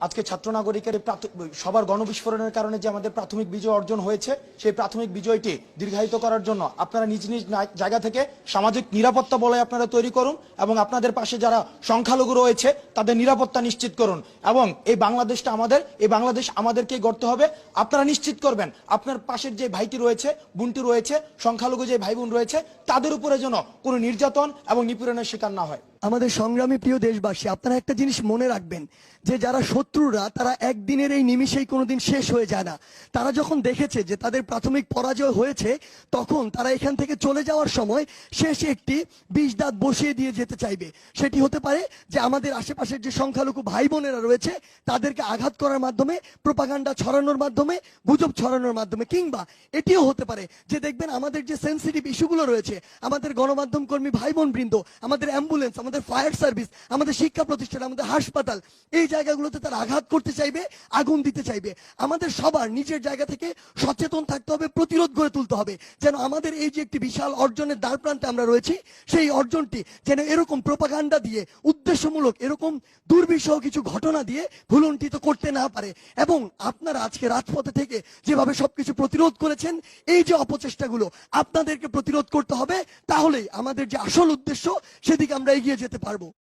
আজকে ছাত্র নাগরিকের সবার গণবিস্ফোরণের কারণে যে আমাদের প্রাথমিক বিজয় অর্জন হয়েছে, সেই প্রাথমিক বিজয়টি দীর্ঘায়িত করার জন্য আপনারা নিজ নিজ জায়গা থেকে সামাজিক নিরাপত্তা বলয় আপনারা তৈরি করুন এবং আপনাদের পাশে যারা সংখ্যালঘু রয়েছে তাদের নিরাপত্তা নিশ্চিত করুন। এবং এই বাংলাদেশটা আমাদের, এই বাংলাদেশ আমাদেরকেই গড়তে হবে। আপনারা নিশ্চিত করবেন আপনার পাশের যে ভাইটি রয়েছে, বোনটি রয়েছে, সংখ্যালঘু যে ভাই বোন রয়েছে, তাদের উপরে যেন কোনো নির্যাতন এবং নিপীড়নের শিকার না হয়। আমাদের সংগ্রামী প্রিয় দেশবাসী, আপনারা একটা জিনিস মনে রাখবেন যে যারা শত্রুরা তারা একদিনের এই নিমিষেই কোনোদিন শেষ হয়ে যায় না। তারা যখন দেখেছে যে তাদের প্রাথমিক পরাজয় হয়েছে, তখন তারা এখান থেকে চলে যাওয়ার সময় শেষে একটি বিষ দাঁত বসিয়ে দিয়ে যেতে চাইবে। সেটি হতে পারে যে আমাদের আশেপাশের যে সংখ্যালঘু ভাই বোনেরা রয়েছে তাদেরকে আঘাত করার মাধ্যমে, প্রোপাগান্ডা ছড়ানোর মাধ্যমে, গুজব ছড়ানোর মাধ্যমে, কিংবা এটিও হতে পারে যে দেখবেন আমাদের যে সেন্সিটিভ ইস্যুগুলো রয়েছে, আমাদের গণমাধ্যম কর্মী ভাই বোন বৃন্দ, আমাদের অ্যাম্বুলেন্স, আমাদের ফায়ার সার্ভিস, আমাদের শিক্ষা প্রতিষ্ঠান, আমাদের হাসপাতাল, এই জায়গাগুলোতে তারা আঘাত করতে চাইবে, আগুন দিতে চাইবে। আমাদের সবার নিজের জায়গা থেকে সচেতন থাকতে হবে, প্রতিরোধ গড়ে তুলতে হবে, যেন আমাদের এই যে একটি বিশাল অর্জনের দ্বার প্রান্তে আমরা রয়েছি, সেই অর্জনটি যেন এরকম প্রোপাগান্ডা দিয়ে, উদ্দেশ্যমূলক এরকম দুর্বিষহ কিছু ঘটনা দিয়ে ভুলুণ্ঠিত করতে না পারে। এবং আপনারা আজকে রাজপথে থেকে যেভাবে সবকিছু প্রতিরোধ করেছেন, এই যে অপচেষ্টাগুলো আপনাদেরকে প্রতিরোধ করতে হবে, তাহলেই আমাদের যে আসল উদ্দেশ্য সেদিকে আমরা এগিয়ে যেতে পারবো।